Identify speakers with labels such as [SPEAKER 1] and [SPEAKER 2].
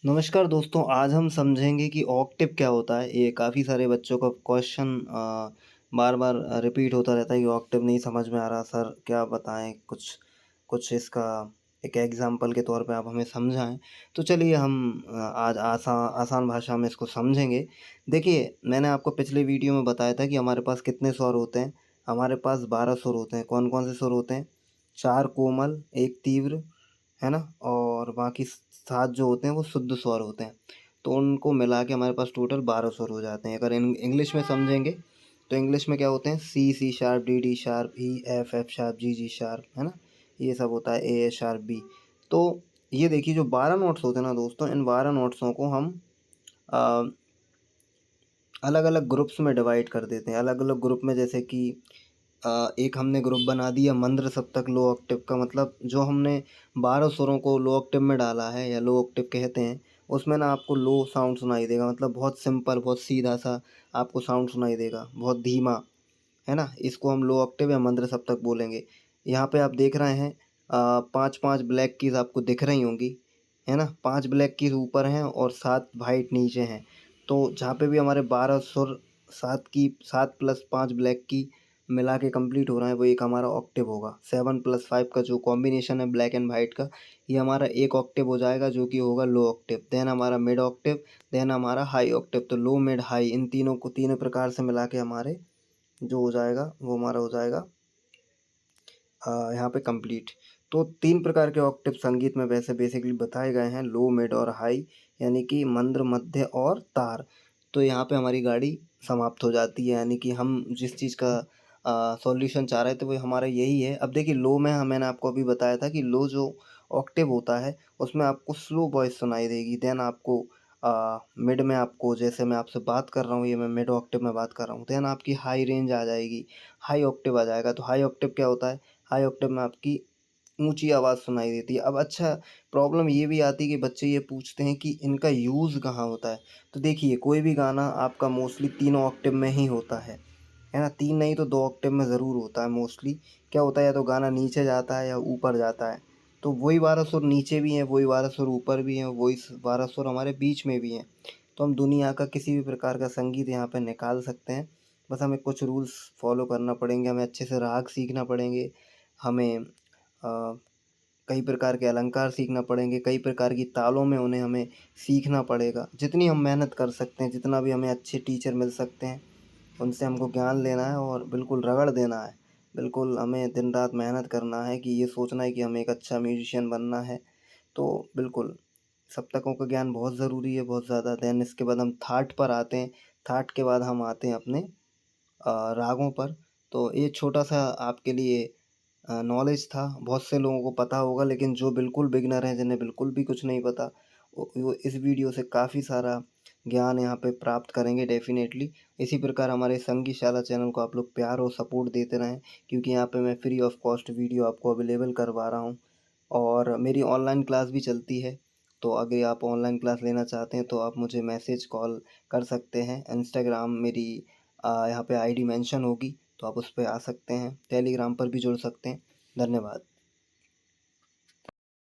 [SPEAKER 1] नमस्कार दोस्तों, आज हम समझेंगे कि ऑक्टेव क्या होता है। ये काफ़ी सारे बच्चों का क्वेश्चन बार-बार रिपीट होता रहता है कि ऑक्टेव नहीं समझ में आ रहा सर, क्या बताएँ? कुछ कुछ इसका एक एग्ज़ाम्पल के तौर पे आप हमें समझाएँ। तो चलिए हम आज आसान भाषा में इसको समझेंगे। देखिए, मैंने आपको पिछले वीडियो में बताया था कि हमारे पास कितने स्वर होते हैं। हमारे पास 12 सुर होते हैं। कौन-कौन से सुर होते हैं? 4 कोमल, 1 तीव्र, है ना? और बाकी 7 जो होते हैं वो शुद्ध स्वर होते हैं। तो उनको मिला के हमारे पास टोटल 12 स्वर हो जाते हैं। अगर इंग्लिश में समझेंगे तो इंग्लिश में क्या होते हैं? C, C sharp, D, D sharp, E, F, F sharp, G, G sharp, है ना? ये सब होता है, ए शार्प, बी। तो ये देखिए जो 12 नोट्स होते हैं ना दोस्तों, इन 12 नोट्सों को हम अ, अलग-अलग ग्रुप्स में डिवाइड कर देते हैं। अलग-अलग ग्रुप में जैसे कि एक हमने ग्रुप बना दिया मंद्र सप्तक लो ऑक्टेव का, मतलब जो हमने 12 स्वरों को लो ऑक्टेव में डाला है या लो ऑक्टेव कहते हैं, उसमें ना आपको लो साउंड सुनाई देगा। मतलब बहुत सिंपल, बहुत सीधा-सा आपको साउंड सुनाई देगा, बहुत धीमा, है ना? इसको हम लो ऑक्टेव या मंद्र सप्तक बोलेंगे। यहाँ पे आप देख रहे हैं 5-5 ब्लैक कीज़ आपको दिख रही होंगी, है ना? 5 ब्लैक कीज़ ऊपर हैं और 7 व्हाइट नीचे हैं। तो जहाँ पे भी हमारे 12 सुर 7 प्लस 5 ब्लैक की मिला के कंप्लीट हो रहा है, वो एक हमारा ऑक्टेव होगा। 7 प्लस 5 का जो कॉम्बिनेशन है ब्लैक एंड व्हाइट का, ये हमारा एक ऑक्टेव हो जाएगा जो कि होगा लो ऑक्टेव। देन हमारा मिड ऑक्टेव, देन हमारा हाई ऑक्टेव। तो लो, मिड, हाई इन तीनों को तीनों प्रकार से मिला के हमारे जो हो जाएगा वो हमारा हो जाएगा यहाँ पे कंप्लीट। तो 3 प्रकार के ऑक्टेव संगीत में वैसे बेसिकली बताए गए हैं, लो, मिड और हाई, यानी कि मंद्र, मध्य और तार। तो यहाँ पे हमारी गाड़ी समाप्त हो जाती है, यानी कि हम जिस चीज़ का सॉल्यूशन चाह रहे थे वो हमारा यही है। अब देखिए लो में मैंने आपको अभी बताया था कि लो जो ऑक्टेव होता है उसमें आपको स्लो वॉइस सुनाई देगी। देन आपको मिड में आपको, जैसे मैं आपसे बात कर रहा हूँ, ये मैं मिड ऑक्टेव में बात कर रहा हूँ, देन आपकी हाई रेंज आ जाएगी, हाई ऑक्टेव आ जाएगा। तो हाई ऑक्टेव क्या होता है? हाई ऑक्टेव में आपकी ऊँची आवाज़ सुनाई देती है। अब अच्छा, प्रॉब्लम ये भी आती है कि बच्चे ये पूछते हैं कि इनका यूज़ कहाँ होता है? तो देखिए कोई भी गाना आपका मोस्टली तीनों ऑक्टेव में ही होता है ना? 3 नहीं तो 2 ऑक्टेव में ज़रूर होता है मोस्टली। क्या होता है, या तो गाना नीचे जाता है या ऊपर जाता है। तो वही 12 सुर नीचे भी हैं, वही 12 सुर ऊपर भी हैं, वही 12 सुर हमारे बीच में भी हैं। तो हम दुनिया का किसी भी प्रकार का संगीत यहाँ पे निकाल सकते हैं। बस हमें कुछ रूल्स फ़ॉलो करना पड़ेंगे, हमें अच्छे से राग सीखना पड़ेंगे, हमें कई प्रकार के अलंकार सीखना पड़ेंगे, कई प्रकार की तालों में उन्हें हमें सीखना पड़ेगा। जितनी हम मेहनत कर सकते हैं, जितना भी हमें अच्छे टीचर मिल सकते हैं, उनसे हमको ज्ञान लेना है और बिल्कुल रगड़ देना है। बिल्कुल हमें दिन-रात मेहनत करना है कि ये सोचना है कि हमें एक अच्छा म्यूज़िशियन बनना है। तो बिल्कुल, सप्तकों का ज्ञान बहुत ज़रूरी है, बहुत ज़्यादा। देन इसके बाद हम थाट पर आते हैं। थाट के बाद हम आते हैं अपने रागों पर। तो ये छोटा-सा आपके लिए नॉलेज था। बहुत से लोगों को पता होगा, लेकिन जो बिल्कुल बिगिनर हैं, जिन्हें बिल्कुल भी कुछ नहीं पता, वो इस वीडियो से काफ़ी सारा ज्ञान यहाँ पे प्राप्त करेंगे डेफ़िनेटली। इसी प्रकार हमारे संगीतशाला चैनल को आप लोग प्यार और सपोर्ट देते रहें, क्योंकि यहाँ पे मैं फ्री ऑफ कॉस्ट वीडियो आपको अवेलेबल करवा रहा हूँ। और मेरी ऑनलाइन क्लास भी चलती है। तो अगर आप ऑनलाइन क्लास लेना चाहते हैं तो आप मुझे मैसेज, कॉल कर सकते हैं। इंस्टाग्राम मेरी यहाँ पे आईडी मेंशन होगी, तो आप उस पे आ सकते हैं। टेलीग्राम पर भी जुड़ सकते हैं। धन्यवाद।